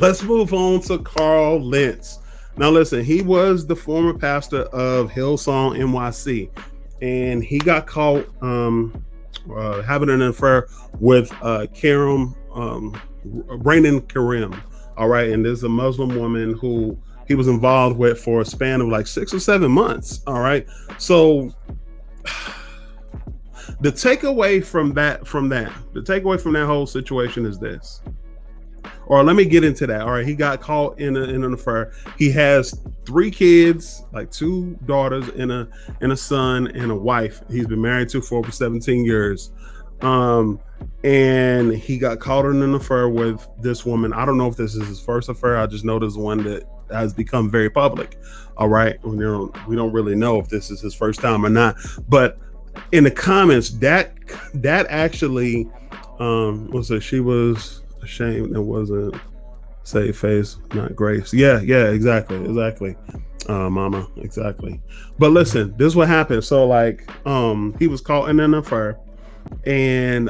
Let's move on to Carl Lentz. Now, listen, he was the former pastor of Hillsong NYC, and he got caught having an affair with Ranin Karim. All right, and there's a Muslim woman who he was involved with for a span of like 6 or 7 months. All right, so the takeaway from that whole situation is this. Or let me get into that. All right, he got caught in an affair. He has 3 kids, like 2 daughters and a son and a wife. He's been married to for over 17 years. And he got caught in an affair with this woman. I don't know if this is his first affair. I just know this is one that has become very public. All right, we don't really know if this is his first time or not. But in the comments, that actually was that she was ashamed. It wasn't save face, not grace. Yeah, exactly. Mama, exactly. But listen, this is what happened. So like, he was caught in an affair, and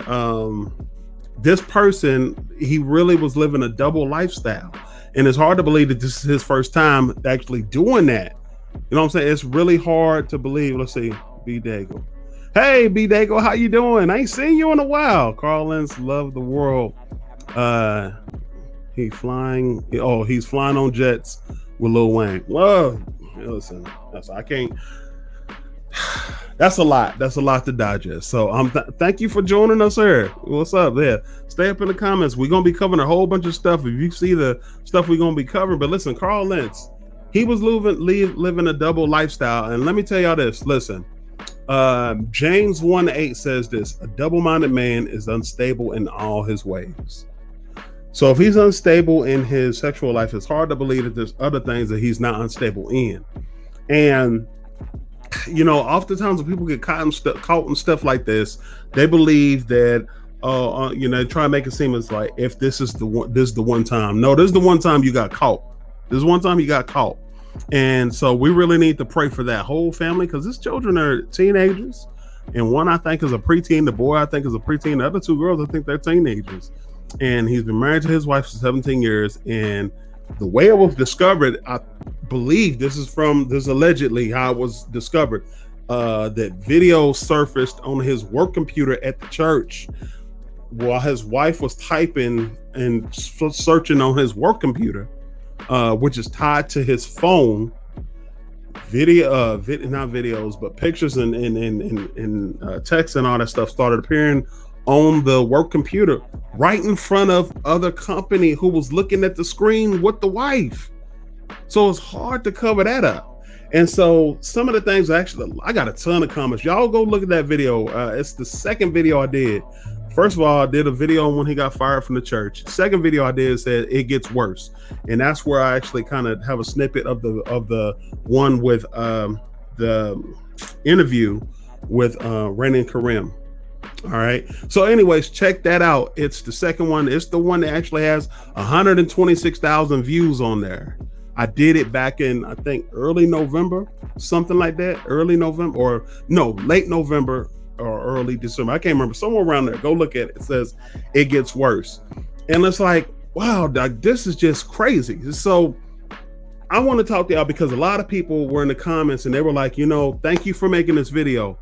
this person, he really was living a double lifestyle, and it's hard to believe that this is his first time actually doing that. You know what I'm saying? It's really hard to believe. Let's see, B Dago. Hey, B Dago, how you doing? I ain't seen you in a while. Carl Lentz, love the world. He's flying on jets with Lil Wayne. Well, listen, that's a lot to digest. So thank you for joining us here. What's up there? Stay up in the comments. We're gonna be covering a whole bunch of stuff. If you see the stuff we're gonna be covering, but listen, Carl Lentz, he was living a double lifestyle, and let me tell y'all this. Listen, James 1:8 says this: a double-minded man is unstable in all his ways. So if he's unstable in his sexual life, it's hard to believe that there's other things that he's not unstable in. And you know, oftentimes when people get caught in stuff like this, they believe that try to make it seem as like if this is the one time. No, this is the one time you got caught. This is one time you got caught. And so we really need to pray for that whole family, because his children are teenagers, and one I think is a preteen. The boy I think is a preteen. The other 2 girls I think they're teenagers. And he's been married to his wife for 17 years. And the way it was discovered, I believe this is allegedly how it was discovered, that video surfaced on his work computer at the church while his wife was typing and searching on his work computer, which is tied to his phone. Not videos, but pictures and text and all that stuff started appearing on the work computer right in front of other company who was looking at the screen with the wife. So it's hard to cover that up. And so some of the things, actually, I got a ton of comments. Y'all go look at that video. It's the second video I did. First of all, I did a video when he got fired from the church. Second video I did said it gets worse. And that's where I actually kind of have a snippet of the one with the interview with Ranin Karim. All right. So anyways, check that out. It's the second one. It's the one that actually has 126,000 views on there. I did it back in, I think, early November, something like that. Late November or early December. I can't remember. Somewhere around there. Go look at it. It says it gets worse. And it's like, wow, Doc, this is just crazy. So I want to talk to y'all because a lot of people were in the comments and they were like, thank you for making this video.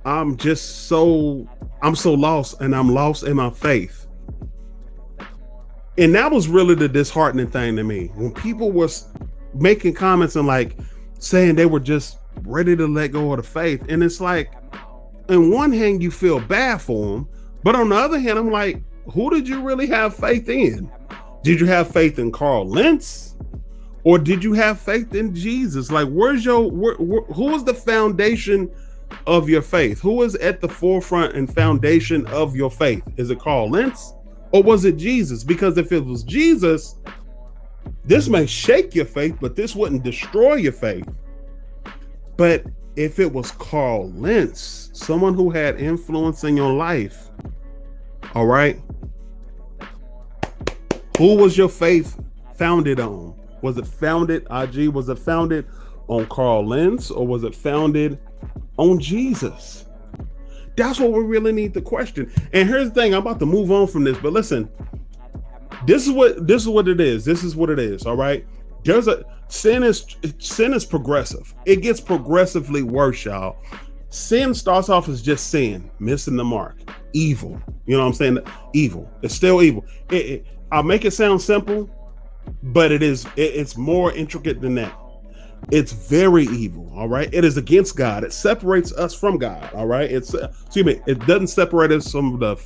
I'm so lost, and I'm lost in my faith. And that was really the disheartening thing to me, when people were making comments and like saying they were just ready to let go of the faith. And it's like, on one hand, you feel bad for them, but on the other hand, I'm like, who did you really have faith in? Did you have faith in Carl Lentz? Or did you have faith in Jesus? Like, who is the foundation of your faith? Who is at the forefront and foundation of your faith? Is it Carl Lentz, or was it Jesus? Because if it was Jesus, this may shake your faith, but this wouldn't destroy your faith. But if it was Carl Lentz, someone who had influence in your life, all right, who was your faith founded on? Was it founded on Carl Lentz, or was it founded on Jesus? That's what we really need to question. And here's the thing, I'm about to move on from this, but listen, This is what it is. This is what it is. All right. There's a sin is progressive. It gets progressively worse, y'all. Sin starts off as just sin, missing the mark, evil. You know what I'm saying? Evil. It's still evil. I'll make it sound simple, but it's more intricate than that. It's very evil. All right. It is against God. It separates us from God. All right. It doesn't separate us from the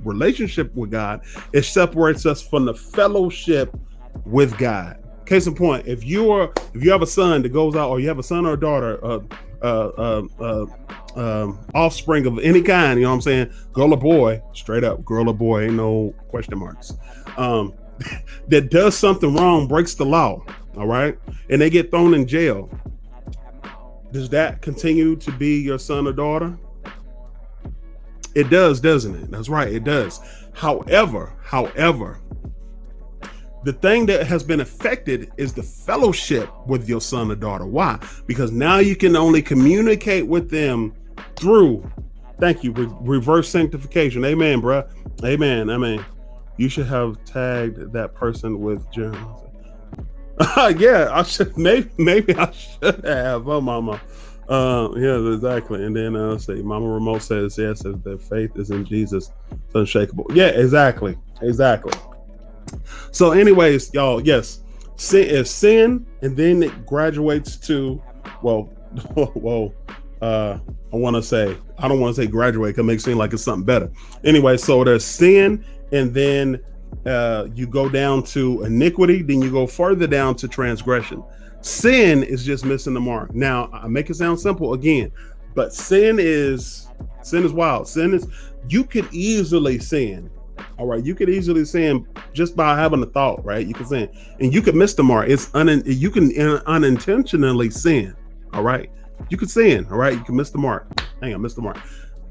relationship with God. It separates us from the fellowship with God. Case in point, if you have a son that goes out, or you have a son or a daughter, offspring of any kind, you know what I'm saying? Girl or boy, straight up, girl or boy, ain't no question marks. That does something wrong, breaks the law, all right, and they get thrown in jail. Does that continue to be your son or daughter? It does, doesn't it? That's right, it does. However, the thing that has been affected is the fellowship with your son or daughter. Why? Because now you can only communicate with them through, thank you, reverse sanctification. Amen, bruh. Amen. You should have tagged that person with Jim. Yeah, I should. Maybe I should have. Oh, mama. Yeah, exactly. And then let's see. Mama Remote says, yes, that faith is in Jesus. It's unshakable. Yeah, exactly. So anyways, y'all, yes, sin is sin, and then it graduates to, I don't want to say graduate, because it makes it seem like it's something better. Anyway, so there's sin, and then you go down to iniquity, then you go further down to transgression. Sin is just missing the mark. Now, I make it sound simple again, but sin is wild. Sin is, you could easily sin. All right, you could easily sin just by having a thought, right? You can sin, and you could miss the mark. You can unintentionally sin. All right, you could sin. All right, you can miss the mark. Hang on, miss the mark.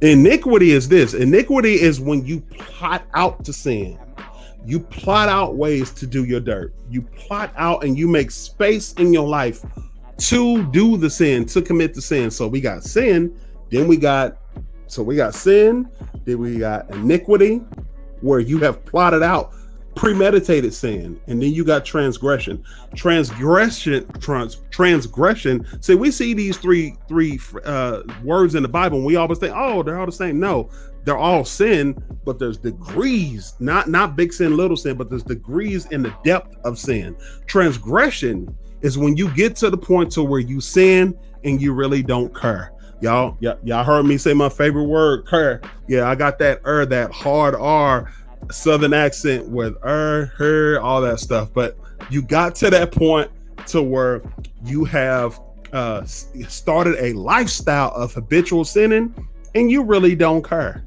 Iniquity is this. Iniquity is when you plot out to sin. You plot out ways to do your dirt. You plot out and you make space in your life to do the sin, to commit the sin. So we got sin, then we got sin, then we got iniquity, where you have plotted out premeditated sin, and then you got transgression. Transgression. See, we see these three words in the Bible, and we always think, oh, they're all the same. No, they're all sin, but there's degrees, not big sin, little sin, but there's degrees in the depth of sin. Transgression is when you get to the point to where you sin and you really don't care. Y'all heard me say my favorite word, care. Yeah, I got that that hard R Southern accent with her, all that stuff. But you got to that point to where you have started a lifestyle of habitual sinning, and you really don't care.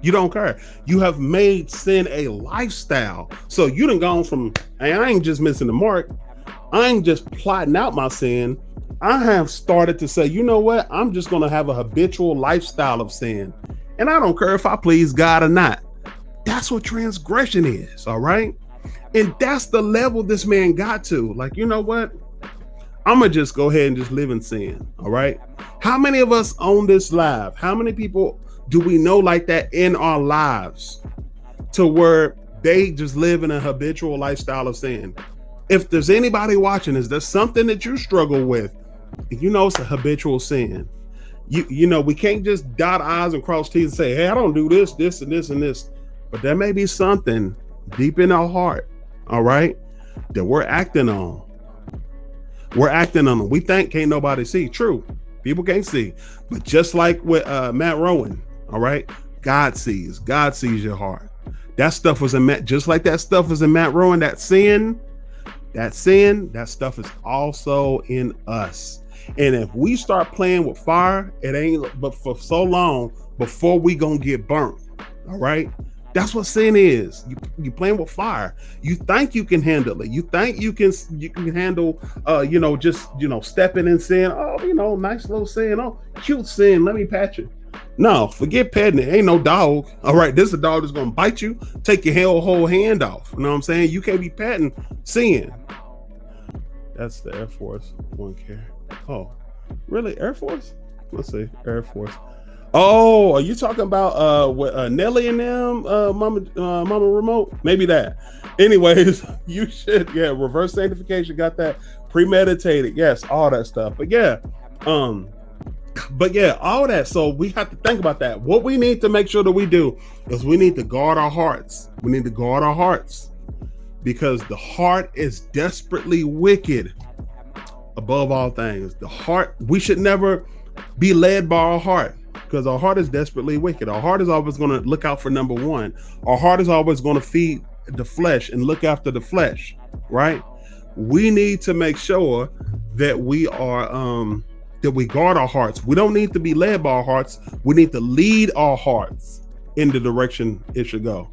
You don't care. You have made sin a lifestyle. So you done gone from, hey, I ain't just missing the mark. I ain't just plotting out my sin. I have started to say, you know what? I'm just going to have a habitual lifestyle of sin. And I don't care if I please God or not. That's what transgression is. All right. And that's the level this man got to. Like, you know what? I'm going to just go ahead and just live in sin. All right. How many of us on this live? How many people do we know like that in our lives, to where they just live in a habitual lifestyle of sin? If there's anybody watching, is there something that you struggle with? You know, it's a habitual sin. You know, we can't just dot I's and cross T's and say, hey, I don't do this, and this. But there may be something deep in our heart, all right, that we're acting on. We think can't nobody see. True. People can't see. But just like with Matt Rowan, all right, God sees your heart. That stuff was in Matt, just like that stuff was in Matt Rowan, that stuff is also in us. And if we start playing with fire, it ain't but for so long before we gonna get burnt. All right. That's what sin is. You playing with fire. You think you can handle it. You think you can handle just stepping in sin. Oh, nice little sin. Oh, cute sin. Let me pat you. No, forget petting it. Ain't no dog. All right, this is a dog that's gonna bite you, take your whole hand off. You know what I'm saying? You can't be patting sin. That's the Air Force One care. Oh, really? Air Force? Let's see. Air Force. Oh, are you talking about what Nelly and them, Mama Remote? Maybe that. Anyways, you should, yeah, reverse sanctification, got that premeditated, yes, all that stuff. Um, but yeah, all that. So we have to think about that. What we need to make sure that we do is we need to guard our hearts. We need to guard our hearts because the heart is desperately wicked above all things. The heart, we should never be led by our heart because our heart is desperately wicked. Our heart is always going to look out for number one. Our heart is always going to feed the flesh and look after the flesh, right? We need to make sure that we are that we guard our hearts. We don't need to be led by our hearts. We need to lead our hearts in the direction it should go.